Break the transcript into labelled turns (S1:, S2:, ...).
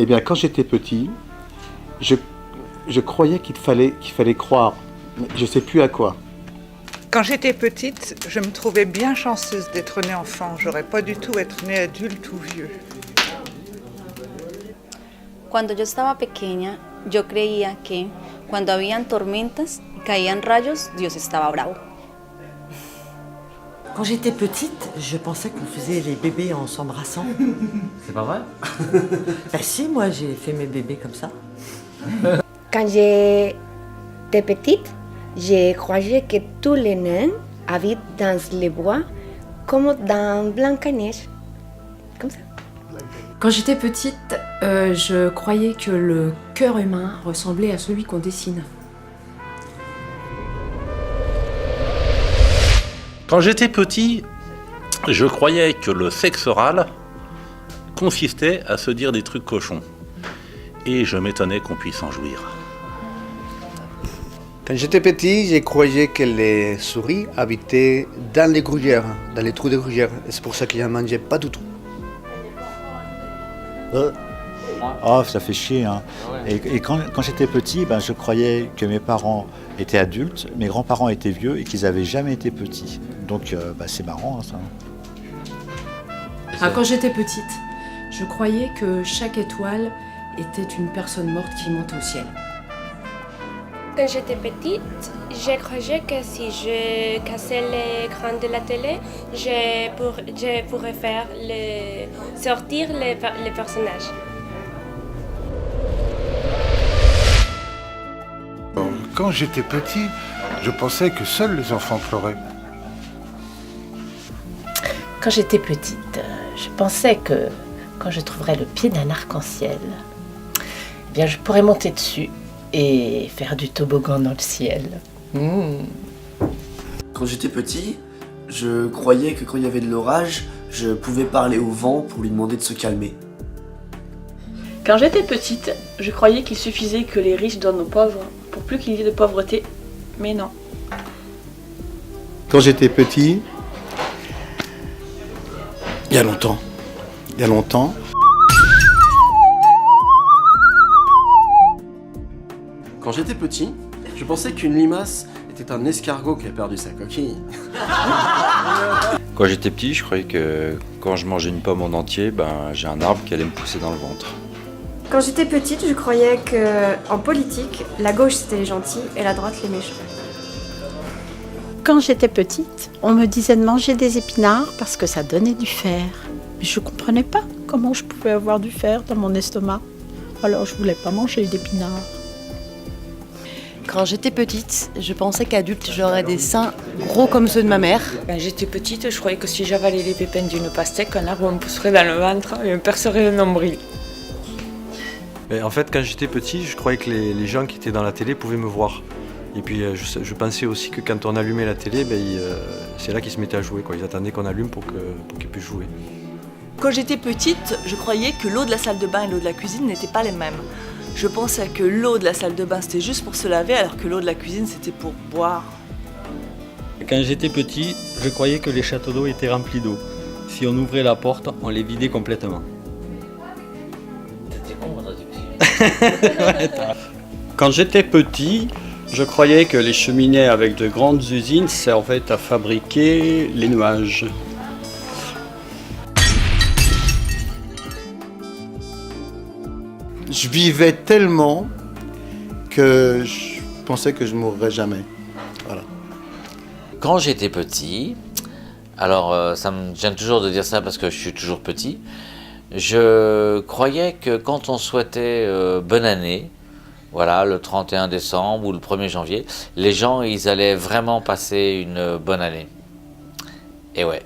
S1: Eh bien, quand j'étais petit, je croyais qu'il fallait croire, mais je ne sais plus à quoi.
S2: Quand j'étais petite, je me trouvais bien chanceuse d'être née enfant. J'aurais pas du tout être née adulte ou vieux.
S3: Cuando yo estaba pequeña, yo creía que cuando habían tormentas y caían rayos, Dios estaba bravo.
S4: Quand j'étais petite, je pensais qu'on faisait les bébés en s'embrassant.
S5: C'est pas vrai?
S4: Bah si, moi j'ai fait mes bébés comme ça.
S6: Quand j'étais petite, je croyais que tous les nains habitent dans les bois, comme dans Blanca-Neige. Comme ça.
S7: Quand j'étais petite, je croyais que le cœur humain ressemblait à celui qu'on dessine.
S8: Quand j'étais petit, je croyais que le sexe oral consistait à se dire des trucs cochons. Et je m'étonnais qu'on puisse en jouir.
S9: Quand j'étais petit, je croyais que les souris habitaient dans les gruyères, dans les trous de gruyères. Et c'est pour ça qu'ils n'en mangeaient pas du tout.
S10: Oh, ça fait chier, hein. Et quand j'étais petit, je croyais que mes parents étaient adultes, mes grands-parents étaient vieux et qu'ils n'avaient jamais été petits. Donc c'est marrant, hein, ça.
S7: Quand j'étais petite, je croyais que chaque étoile était une personne morte qui montait au ciel.
S11: Quand j'étais petite, je croyais que si je cassais l'écran de la télé, je pourrais faire sortir les personnages.
S12: Quand j'étais petit, je pensais que seuls les enfants pleuraient.
S13: Quand j'étais petite, je pensais que quand je trouverais le pied d'un arc-en-ciel, eh bien je pourrais monter dessus et faire du toboggan dans le ciel.
S14: Quand j'étais petit, je croyais que quand il y avait de l'orage, je pouvais parler au vent pour lui demander de se calmer.
S15: Quand j'étais petite, je croyais qu'il suffisait que les riches donnent aux pauvres pour plus qu'il y ait de pauvreté, mais non.
S1: Quand j'étais petit, il y a longtemps,
S14: Quand j'étais petit, je pensais qu'une limace était un escargot qui a perdu sa coquille.
S16: Quand j'étais petit, je croyais que quand je mangeais une pomme en entier, j'ai un arbre qui allait me pousser dans le ventre.
S17: Quand j'étais petite, je croyais qu'en politique, la gauche c'était les gentils et la droite les méchants.
S18: Quand j'étais petite, on me disait de manger des épinards parce que ça donnait du fer. Mais je ne comprenais pas comment je pouvais avoir du fer dans mon estomac. Alors je ne voulais pas manger d'épinards.
S19: Quand j'étais petite, je pensais qu'adulte, j'aurais des seins gros comme ceux de ma mère.
S15: Quand j'étais petite, je croyais que si j'avalais les pépins d'une pastèque, un arbre me pousserait dans le ventre et me percerait le nombril.
S5: Mais en fait, quand j'étais petit, je croyais que les gens qui étaient dans la télé pouvaient me voir. Et puis je pensais aussi que quand on allumait la télé, c'est là qu'ils se mettaient à jouer, quoi. Ils attendaient qu'on allume pour qu'ils puissent jouer.
S19: Quand j'étais petite, je croyais que l'eau de la salle de bain et l'eau de la cuisine n'étaient pas les mêmes. Je pensais que l'eau de la salle de bain c'était juste pour se laver, alors que l'eau de la cuisine c'était pour boire.
S20: Quand j'étais petit, je croyais que les châteaux d'eau étaient remplis d'eau. Si on ouvrait la porte, on les vidait complètement. Quand j'étais petit, je croyais que les cheminées avec de grandes usines servaient à fabriquer les nuages.
S1: Je vivais tellement que je pensais que je ne mourrais jamais. Voilà.
S5: Quand j'étais petit, alors ça me gêne toujours de dire ça parce que je suis toujours petit, je croyais que quand on souhaitait bonne année, voilà, le 31 décembre ou le 1er janvier, les gens ils allaient vraiment passer une bonne année. Et ouais.